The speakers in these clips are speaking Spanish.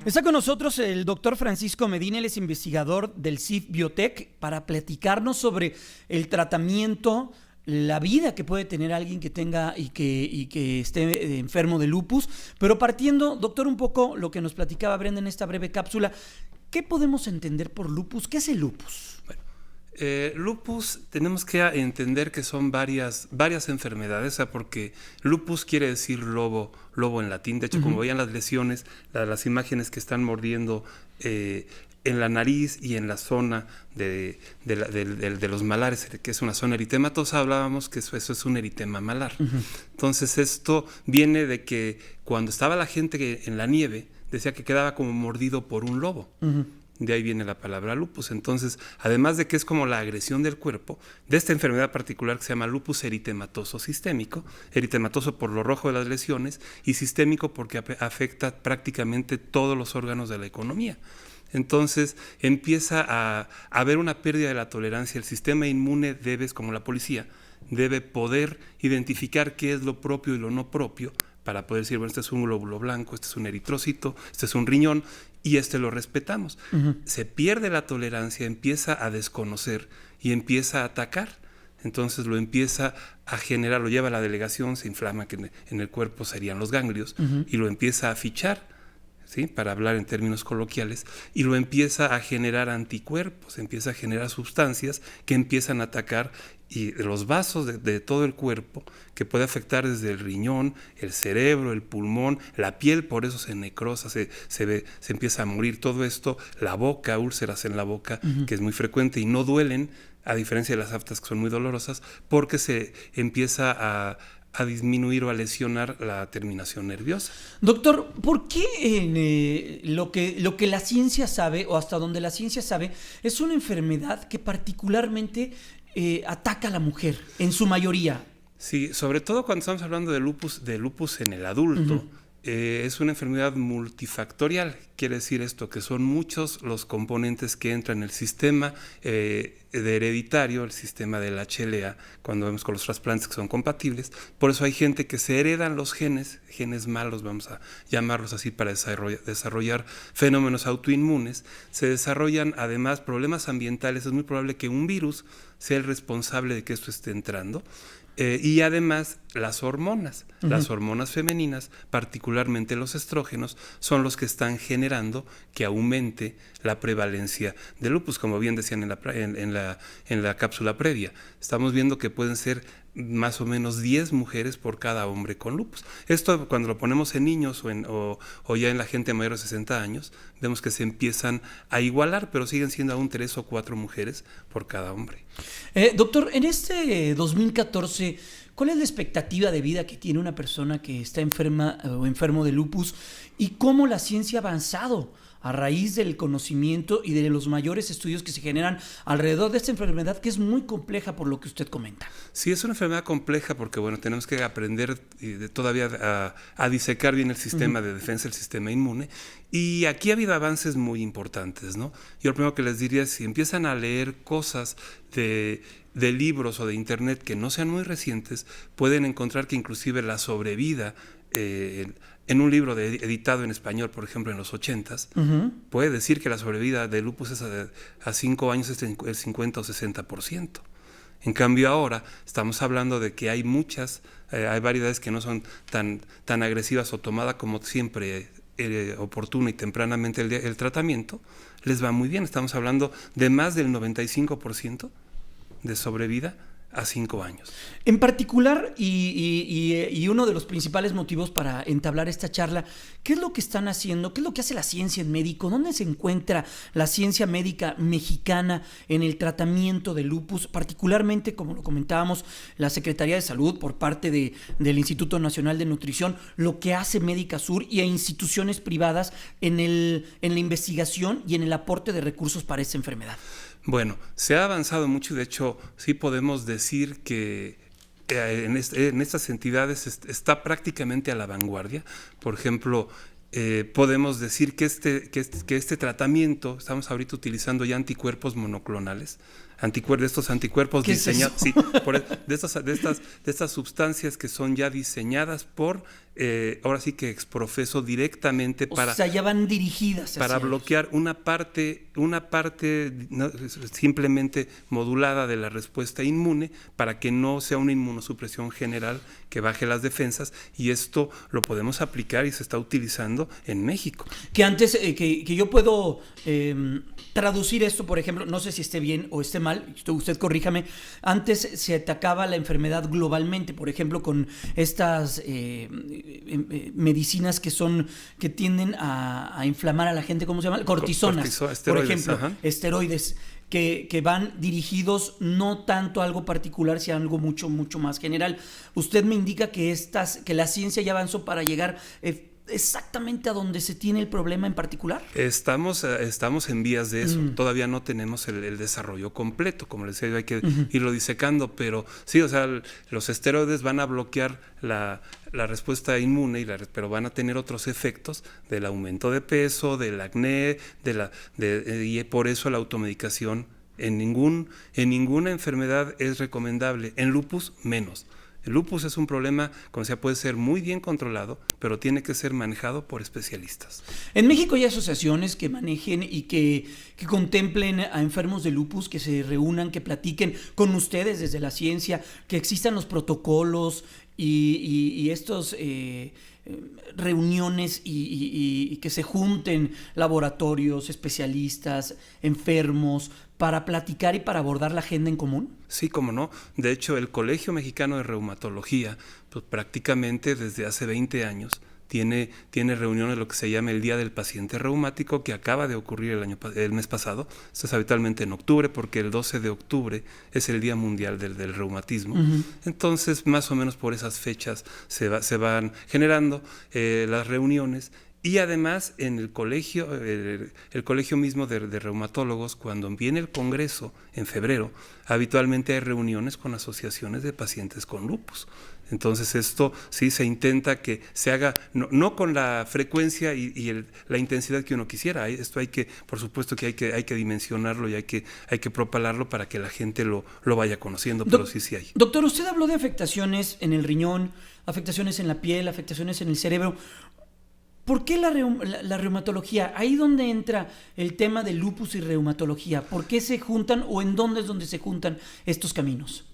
Está con nosotros el doctor Francisco Medina, él es investigador del CIF Biotech, para platicarnos sobre el tratamiento, la vida que puede tener alguien que tenga y que esté enfermo de lupus. Pero partiendo, doctor, un poco lo que nos platicaba Brenda en esta breve cápsula, ¿qué podemos entender por lupus? ¿Qué es el lupus? Bueno, lupus tenemos que entender que son varias enfermedades, o sea, porque lupus quiere decir lobo en latín. De hecho, como veían las lesiones, las imágenes que están mordiendo en la nariz y en la zona de los malares, que es una zona eritematosa, hablábamos que eso es un eritema malar. Entonces esto viene de que cuando estaba la gente en la nieve, decía que quedaba como mordido por un lobo. De ahí viene la palabra lupus. Entonces, además de que es como la agresión del cuerpo, de esta enfermedad particular que se llama lupus eritematoso sistémico, eritematoso por lo rojo de las lesiones y sistémico porque afecta prácticamente todos los órganos de la economía. Entonces empieza a haber una pérdida de la tolerancia. El sistema inmune como la policía, debe poder identificar qué es lo propio y lo no propio para poder decir, bueno, este es un glóbulo blanco, este es un eritrocito, este es un riñón, y lo respetamos. Se pierde la tolerancia, empieza a desconocer y empieza a atacar. Entonces lo empieza a generar, lo lleva a la delegación, se inflama, que en el cuerpo serían los ganglios, y lo empieza a fichar, ¿sí? Para hablar en términos coloquiales, y lo empieza a generar anticuerpos, empieza a generar sustancias que empiezan a atacar y los vasos de todo el cuerpo, que puede afectar desde el riñón, el cerebro, el pulmón, la piel, por eso se necrosa, se empieza a morir todo esto, la boca, úlceras en la boca, que es muy frecuente y no duelen, a diferencia de las aftas que son muy dolorosas, porque se empieza a disminuir o a lesionar la terminación nerviosa. Doctor, ¿por qué lo que la ciencia sabe, o hasta donde la ciencia sabe, es una enfermedad que particularmente ataca a la mujer, en su mayoría? Sí, sobre todo cuando estamos hablando de lupus en el adulto, es una enfermedad multifactorial. Quiere decir esto, que son muchos los componentes que entran en el sistema de hereditario, el sistema del HLA, cuando vemos con los trasplantes que son compatibles. Por eso hay gente que se heredan los genes malos, vamos a llamarlos así, para desarrollar fenómenos autoinmunes. Se desarrollan además problemas ambientales. Es muy probable que un virus sea el responsable de que esto esté entrando. Y además las hormonas femeninas, particularmente los estrógenos, son los que están generando que aumente la prevalencia de lupus, como bien decían en la cápsula previa. Estamos viendo que pueden ser más o menos 10 mujeres por cada hombre con lupus. Esto, cuando lo ponemos en niños o ya en la gente mayor de 60 años, vemos que se empiezan a igualar, pero siguen siendo aún 3 o 4 mujeres por cada hombre. Doctor, en este 2014, ¿cuál es la expectativa de vida que tiene una persona que está enferma o enfermo de lupus, y cómo la ciencia ha avanzado a raíz del conocimiento y de los mayores estudios que se generan alrededor de esta enfermedad, que es muy compleja por lo que usted comenta? Sí, es una enfermedad compleja porque, bueno, tenemos que aprender todavía a disecar bien el sistema de defensa, el sistema inmune, y aquí ha habido avances muy importantes, ¿no? Yo lo primero que les diría es, si empiezan a leer cosas de libros o de internet que no sean muy recientes, pueden encontrar que inclusive la sobrevida en un libro editado en español, por ejemplo, en los 80s, puede decir que la sobrevida de lupus es a 5 años es el 50 o 60%. En cambio ahora estamos hablando de que hay hay variedades que no son tan agresivas, o tomada como siempre oportuna y tempranamente el tratamiento, les va muy bien. Estamos hablando de más del 95% de sobrevida a 5 años. En particular, y uno de los principales motivos para entablar esta charla, ¿qué es lo que están haciendo? ¿Qué es lo que hace la ciencia en médico? ¿Dónde se encuentra la ciencia médica mexicana en el tratamiento de lupus? Particularmente, como lo comentábamos, la Secretaría de Salud por parte del Instituto Nacional de Nutrición, lo que hace Médica Sur, y a instituciones privadas en la investigación y en el aporte de recursos para esta enfermedad. Bueno, se ha avanzado mucho y de hecho sí podemos decir que en estas entidades está prácticamente a la vanguardia. Por ejemplo, podemos decir que este tratamiento, estamos ahorita utilizando ya anticuerpos monoclonales, de estos anticuerpos ¿Qué es diseñados, eso? sí, de estas sustancias que son ya diseñadas por, ahora sí que exprofeso directamente O sea, ya van dirigidas para hacia bloquear una parte ¿no? simplemente modulada de la respuesta inmune, para que no sea una inmunosupresión general que baje las defensas, y esto lo podemos aplicar y se está utilizando en México. que antes, que yo puedo traducir esto, por ejemplo, no sé si esté bien o esté mal, usted corríjame, antes se atacaba la enfermedad globalmente, por ejemplo, con estas medicinas que tienden a inflamar a la gente, ¿cómo se llama? Cortisonas, por ejemplo, esteroides. Que van dirigidos no tanto a algo particular, sino a algo mucho, mucho más general. Usted me indica que la ciencia ya avanzó para llegar exactamente a donde se tiene el problema en particular. Estamos en vías de eso. Todavía no tenemos el desarrollo completo. Como les decía, hay que irlo disecando, pero sí, o sea, los esteroides van a bloquear la respuesta inmune, pero van a tener otros efectos del aumento de peso, del acné, y por eso la automedicación en ninguna enfermedad es recomendable. En lupus, menos. El lupus es un problema, como sea, puede ser muy bien controlado, pero tiene que ser manejado por especialistas. En México hay asociaciones que manejen y que contemplen a enfermos de lupus, que se reúnan, que platiquen con ustedes desde la ciencia, que existan los protocolos y estos reuniones y que se junten laboratorios, especialistas, enfermos, para platicar y para abordar la agenda en común. Sí, cómo no. De hecho, el Colegio Mexicano de Reumatología, pues prácticamente desde hace 20 años, tiene reuniones, lo que se llama el Día del Paciente Reumático, que acaba de ocurrir el mes pasado. Esto es habitualmente en octubre, porque el 12 de octubre es el Día Mundial del Reumatismo. Entonces, más o menos por esas fechas se van generando las reuniones. Y además, en el colegio mismo de reumatólogos, cuando viene el congreso en febrero, habitualmente hay reuniones con asociaciones de pacientes con lupus. Entonces esto sí se intenta que se haga, no con la frecuencia y la intensidad que uno quisiera. Esto por supuesto que hay que dimensionarlo y hay que propalarlo para que la gente lo vaya conociendo, pero sí hay. Doctor, usted habló de afectaciones en el riñón, afectaciones en la piel, afectaciones en el cerebro. ¿Por qué la reumatología? Ahí donde entra el tema de lupus y reumatología. ¿Por qué se juntan o en dónde es donde se juntan estos caminos?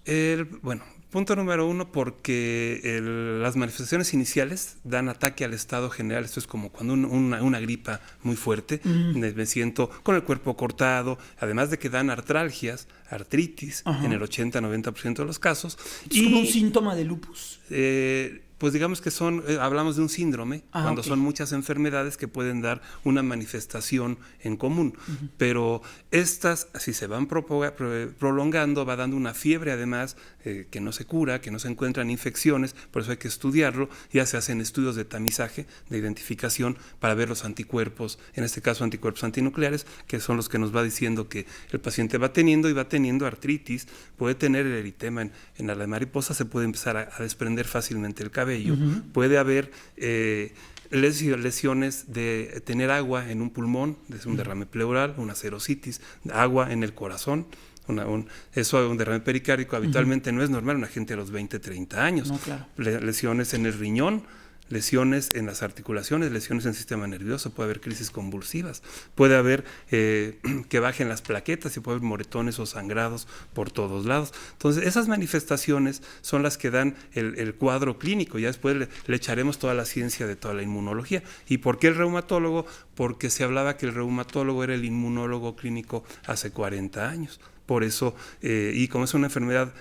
Bueno, punto número 1, porque las manifestaciones iniciales dan ataque al estado general. Esto es como cuando una gripa muy fuerte. Me siento con el cuerpo cortado, además de que dan artralgias, artritis, en el 80-90% de los casos. ¿Es como un síntoma de lupus? Pues digamos que hablamos de un síndrome, cuando son muchas enfermedades que pueden dar una manifestación en común. Pero estas, si se van prolongando, va dando una fiebre además, que no se cura, que no se encuentran infecciones, por eso hay que estudiarlo. Ya se hacen estudios de tamizaje, de identificación, para ver los anticuerpos, en este caso anticuerpos antinucleares, que son los que nos va diciendo que el paciente va teniendo artritis, puede tener el eritema en la mariposa, se puede empezar a desprender fácilmente el cabello. Puede haber lesiones de tener agua en un pulmón, desde un derrame pleural, una serositis, agua en el corazón. Eso, un derrame pericárdico, habitualmente no es normal en una gente de los 20, 30 años. No, claro. Lesiones en el riñón, lesiones en las articulaciones, lesiones en el sistema nervioso, puede haber crisis convulsivas, puede haber que bajen las plaquetas y puede haber moretones o sangrados por todos lados. Entonces, esas manifestaciones son las que dan el cuadro clínico. Ya después le echaremos toda la ciencia de toda la inmunología. ¿Y por qué el reumatólogo? Porque se hablaba que el reumatólogo era el inmunólogo clínico hace 40 años. Por eso, y como es una enfermedad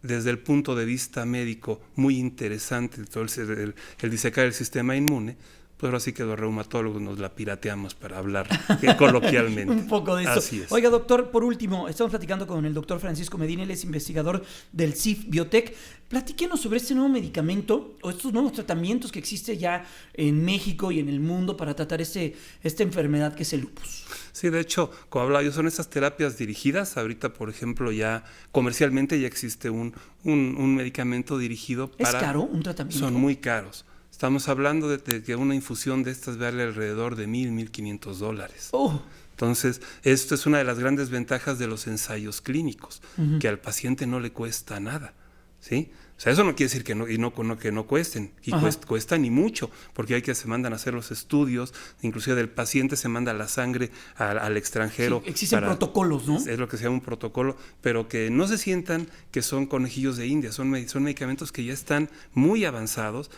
desde el punto de vista médico muy interesante, todo el disecar el sistema inmune, pues ahora sí que los reumatólogos nos la pirateamos para hablar coloquialmente. Un poco de eso. Así es. Oiga, doctor, por último, estamos platicando con el doctor Francisco Medina, él es investigador del CIF Biotech. Platíquenos sobre este nuevo medicamento o estos nuevos tratamientos que existe ya en México y en el mundo para tratar esta enfermedad que es el lupus. Sí, de hecho, como hablaba yo, son esas terapias dirigidas. Ahorita, por ejemplo, ya comercialmente ya existe un medicamento dirigido para... ¿Es caro un tratamiento? Son muy caros. Estamos hablando de que una infusión de estas vale alrededor de $1,500. Oh. Entonces, esto es una de las grandes ventajas de los ensayos clínicos, que al paciente no le cuesta nada, ¿sí? O sea, eso no quiere decir que no cuesten, y cuestan y mucho, porque se mandan a hacer los estudios, inclusive del paciente se manda la sangre al extranjero. Sí, existen protocolos, ¿no? Es lo que se llama un protocolo, pero que no se sientan que son conejillos de India, son medicamentos que ya están muy avanzados,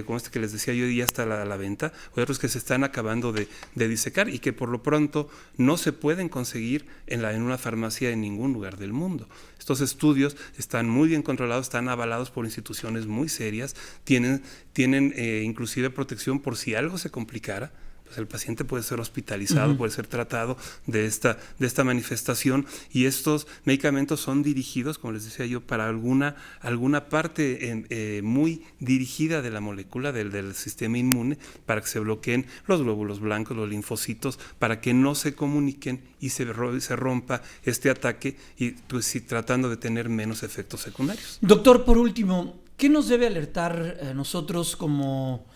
como este que les decía yo, ya está a la venta, o otros que se están acabando de disecar y que por lo pronto no se pueden conseguir en una farmacia en ningún lugar del mundo. Estos estudios están muy bien controlados, están avalados por instituciones muy serias, tienen inclusive protección por si algo se complicara. Pues el paciente puede ser hospitalizado, puede ser tratado de esta manifestación, y estos medicamentos son dirigidos, como les decía yo, para alguna parte muy dirigida de la molécula del sistema inmune, para que se bloqueen los glóbulos blancos, los linfocitos, para que no se comuniquen y se rompa este ataque, y pues sí, tratando de tener menos efectos secundarios. Doctor, por último, ¿qué nos debe alertar a nosotros como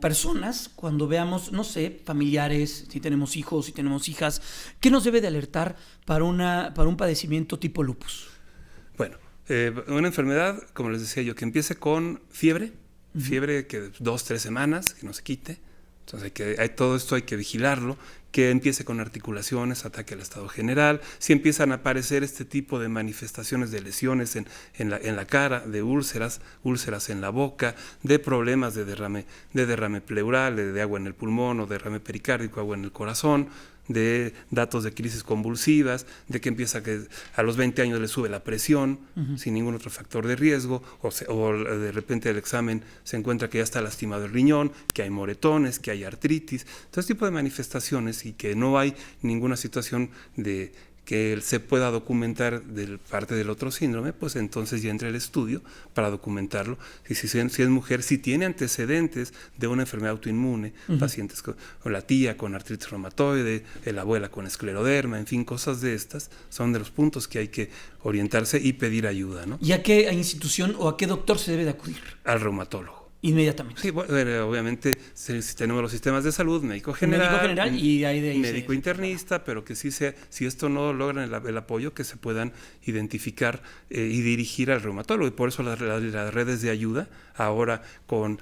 personas cuando veamos, no sé, familiares, si tenemos hijos, si tenemos hijas? ¿Qué nos debe de alertar para un padecimiento tipo lupus? Bueno, una enfermedad, como les decía yo, que empiece con fiebre que 2-3 semanas, que no se quite. Entonces todo esto hay que vigilarlo, que empiece con articulaciones, ataque al estado general. Si empiezan a aparecer este tipo de manifestaciones de lesiones en la cara, de úlceras en la boca, de problemas de derrame pleural, de agua en el pulmón, o derrame pericárdico, agua en el corazón, de datos de crisis convulsivas, de que empieza que a los 20 años le sube la presión sin ningún otro factor de riesgo, o de repente el examen se encuentra que ya está lastimado el riñón, que hay moretones, que hay artritis, todo este tipo de manifestaciones, y que no hay ninguna situación de que se pueda documentar de parte del otro síndrome, pues entonces ya entra el estudio para documentarlo. Si es mujer, si tiene antecedentes de una enfermedad autoinmune, pacientes con la tía con artritis reumatoide, la abuela con escleroderma, en fin, cosas de estas, son de los puntos que hay que orientarse y pedir ayuda, ¿no? ¿Y a qué institución o a qué doctor se debe de acudir? Al reumatólogo. Inmediatamente. Sí, bueno, obviamente si tenemos los sistemas de salud, médico general y de ahí médico internista, pero que si esto no logran el apoyo, que se puedan identificar y dirigir al reumatólogo. Y por eso las redes de ayuda ahora con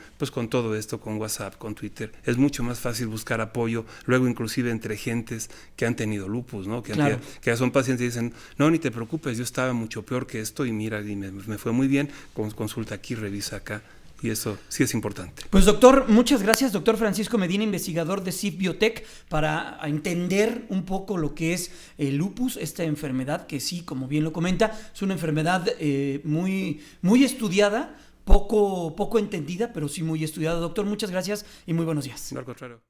todo esto, con WhatsApp, con Twitter, es mucho más fácil buscar apoyo, luego inclusive entre gentes que han tenido lupus, ¿no? Que ya son pacientes y dicen, no, ni te preocupes, yo estaba mucho peor que esto y mira, y me fue muy bien, consulta aquí, revisa acá. Y eso sí es importante. Pues doctor, muchas gracias, doctor Francisco Medina, investigador de CIF Biotech, para entender un poco lo que es el lupus, esta enfermedad que sí, como bien lo comenta, es una enfermedad muy, muy estudiada, poco entendida, pero sí muy estudiada. Doctor, muchas gracias y muy buenos días. No, al contrario.